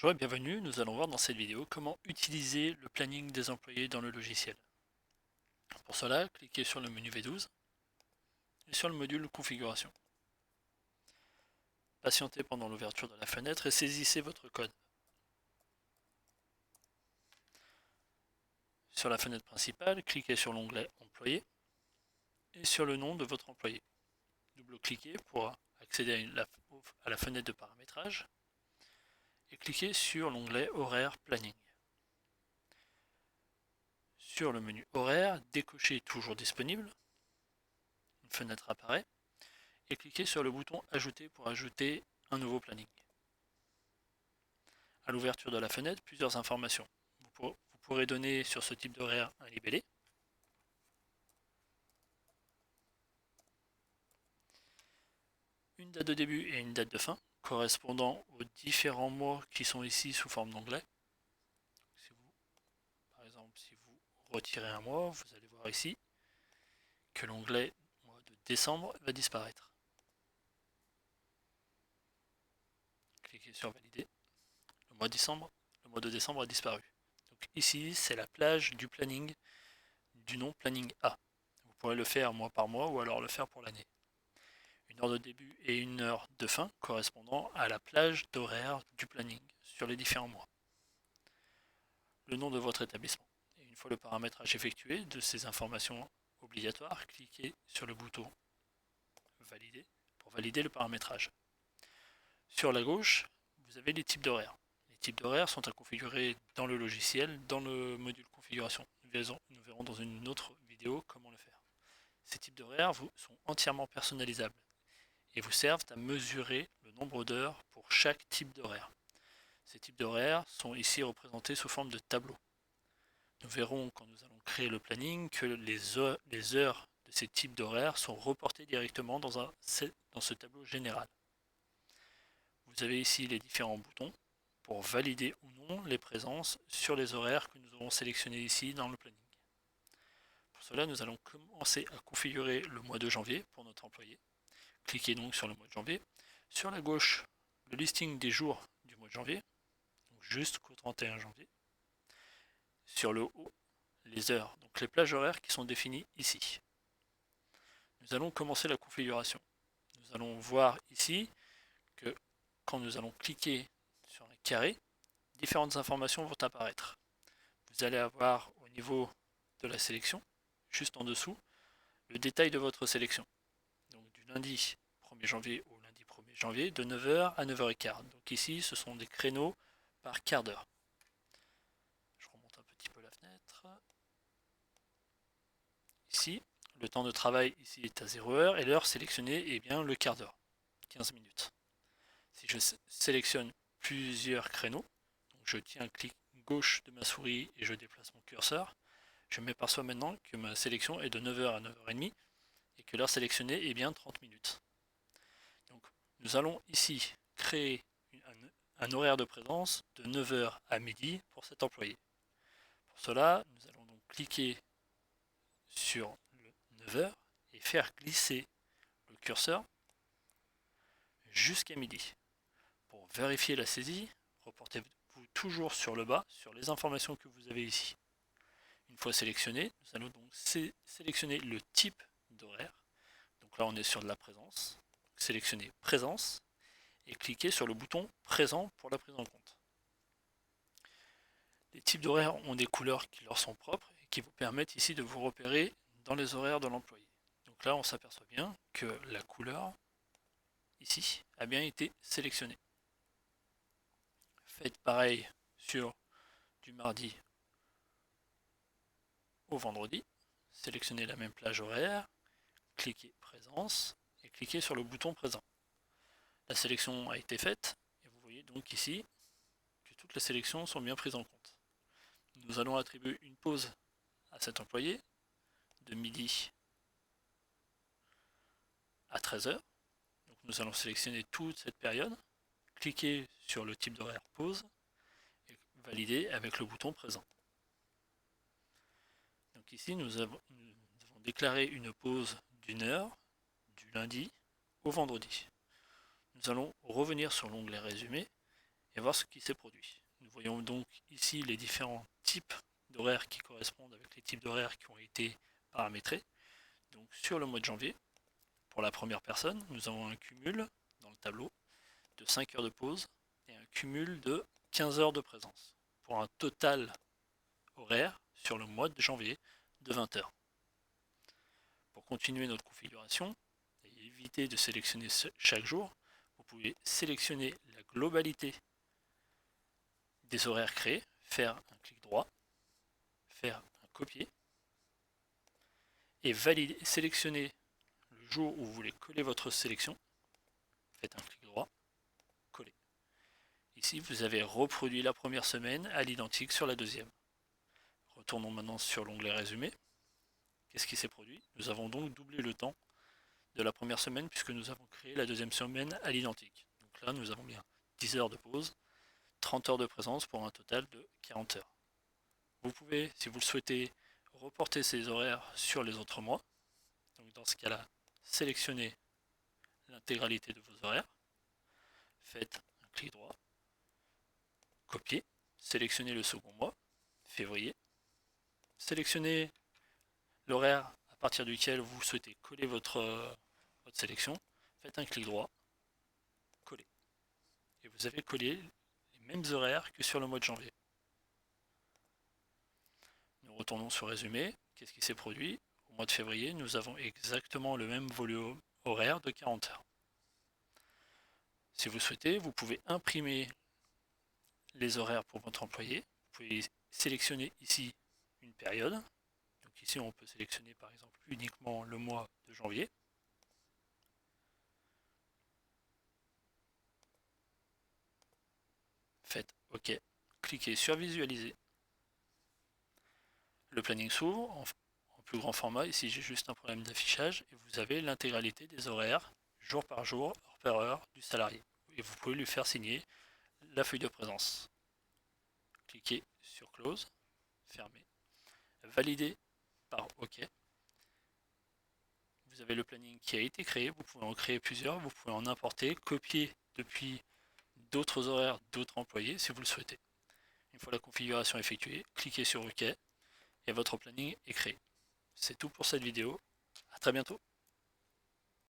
Bonjour et bienvenue, nous allons voir dans cette vidéo comment utiliser le planning des employés dans le logiciel. Pour cela, cliquez sur le menu V12 et sur le module configuration. Patientez pendant l'ouverture de la fenêtre et saisissez votre code. Sur la fenêtre principale, cliquez sur l'onglet employé et sur le nom de votre employé. Double-cliquez pour accéder à la fenêtre de paramétrage et cliquez sur l'onglet horaire planning. Sur le menu horaire, décochez toujours disponible, une fenêtre apparaît, et cliquez sur le bouton ajouter pour ajouter un nouveau planning. À l'ouverture de la fenêtre, plusieurs informations. Vous pourrez donner sur ce type d'horaire un libellé, une date de début et une date de fin, correspondant aux différents mois qui sont ici sous forme d'onglet. Par exemple, si vous retirez un mois, vous allez voir ici que l'onglet mois de décembre va disparaître. Cliquez sur valider. Le mois de décembre a disparu. Donc ici, c'est la plage du planning du nom planning A. Vous pourrez le faire mois par mois ou alors le faire pour l'année. Une heure de début et une heure de fin correspondant à la plage d'horaire du planning sur les différents mois. Le nom de votre établissement. Et une fois le paramétrage effectué de ces informations obligatoires, cliquez sur le bouton valider pour valider le paramétrage. Sur la gauche, vous avez les types d'horaires. Les types d'horaires sont à configurer dans le logiciel, dans le module configuration. Nous verrons dans une autre vidéo comment le faire. Ces types d'horaires sont entièrement personnalisables et vous servent à mesurer le nombre d'heures pour chaque type d'horaire. Ces types d'horaires sont ici représentés sous forme de tableau. Nous verrons quand nous allons créer le planning que les heures de ces types d'horaires sont reportées directement dans ce tableau général. Vous avez ici les différents boutons pour valider ou non les présences sur les horaires que nous aurons sélectionnés ici dans le planning. Pour cela, nous allons commencer à configurer le mois de janvier pour notre employé. Cliquez donc sur le mois de janvier. Sur la gauche, le listing des jours du mois de janvier, donc jusqu'au 31 janvier. Sur le haut, les heures, donc les plages horaires qui sont définies ici. Nous allons commencer la configuration. Nous allons voir ici que quand nous allons cliquer sur un carré, différentes informations vont apparaître. Vous allez avoir au niveau de la sélection, juste en dessous, le détail de votre sélection. Donc du lundi 1er janvier au lundi 1er janvier, de 9h à 9h15. Donc ici, ce sont des créneaux par quart d'heure. Je remonte un petit peu la fenêtre. Ici, le temps de travail ici est à 0h et l'heure sélectionnée est bien le quart d'heure, 15 minutes. Si je sélectionne plusieurs créneaux, donc je tiens un clic gauche de ma souris et je déplace mon curseur, je m'aperçois maintenant que ma sélection est de 9h à 9h30 et que l'heure sélectionnée est bien 30 minutes. Donc nous allons ici créer un horaire de présence de 9h à midi pour cet employé. Pour cela, nous allons donc cliquer sur le 9h et faire glisser le curseur jusqu'à midi. Pour vérifier la saisie, reportez-vous toujours sur le bas, sur les informations que vous avez ici. Une fois sélectionné, nous allons donc sélectionner le type d'horaire. Donc là, on est sur de la présence. Sélectionnez présence et cliquez sur le bouton présent pour la prise en compte. Les types d'horaires ont des couleurs qui leur sont propres et qui vous permettent ici de vous repérer dans les horaires de l'employé. Donc là, on s'aperçoit bien que la couleur ici a bien été sélectionnée. Faites pareil sur du mardi au vendredi. Sélectionnez la même plage horaire, cliquez présence et cliquez sur le bouton présent. La sélection a été faite et vous voyez donc ici que toutes les sélections sont bien prises en compte. Nous allons attribuer une pause à cet employé de midi à 13h. Donc nous allons sélectionner toute cette période, cliquer sur le type d'horaire pause et valider avec le bouton présent. Donc ici nous avons déclaré une pause d'une heure du lundi au vendredi. Nous allons revenir sur l'onglet résumé et voir ce qui s'est produit. Nous voyons donc ici les différents types d'horaires qui correspondent avec les types d'horaires qui ont été paramétrés. Donc sur le mois de janvier, pour la première personne, nous avons un cumul dans le tableau de 5 heures de pause et un cumul de 15 heures de présence, pour un total horaire sur le mois de janvier de 20 heures. Pour continuer notre configuration et éviter de sélectionner chaque jour, vous pouvez sélectionner la globalité des horaires créés, faire un clic droit, faire un copier et valider, sélectionner le jour où vous voulez coller votre sélection, faites un clic droit, coller. Ici, vous avez reproduit la première semaine à l'identique sur la deuxième. Retournons maintenant sur l'onglet résumé. Qu'est-ce qui s'est produit? Nous avons donc doublé le temps de la première semaine puisque nous avons créé la deuxième semaine à l'identique. Donc là, nous avons bien 10 heures de pause, 30 heures de présence pour un total de 40 heures. Vous pouvez, si vous le souhaitez, reporter ces horaires sur les autres mois. Donc dans ce cas-là, sélectionnez l'intégralité de vos horaires, faites un clic droit, copier, sélectionnez le second mois, février, sélectionnez l'horaire à partir duquel vous souhaitez coller votre sélection, faites un clic droit, coller. Et vous avez collé les mêmes horaires que sur le mois de janvier. Nous retournons sur résumé. Qu'est-ce qui s'est produit? Au mois de février, nous avons exactement le même volume horaire de 40 heures. Si vous souhaitez, vous pouvez imprimer les horaires pour votre employé. Vous pouvez sélectionner ici une période. Donc ici, on peut sélectionner par exemple uniquement le mois de janvier. Faites OK. Cliquez sur visualiser. Le planning s'ouvre en plus grand format. Ici, j'ai juste un problème d'affichage et vous avez l'intégralité des horaires, jour par jour, heure par heure du salarié. Et vous pouvez lui faire signer la feuille de présence. Cliquez sur Close, fermez, validez par OK. Vous avez le planning qui a été créé, vous pouvez en créer plusieurs, vous pouvez en importer, copier depuis d'autres horaires d'autres employés si vous le souhaitez. Une fois la configuration effectuée, cliquez sur OK et votre planning est créé. C'est tout pour cette vidéo. À très bientôt.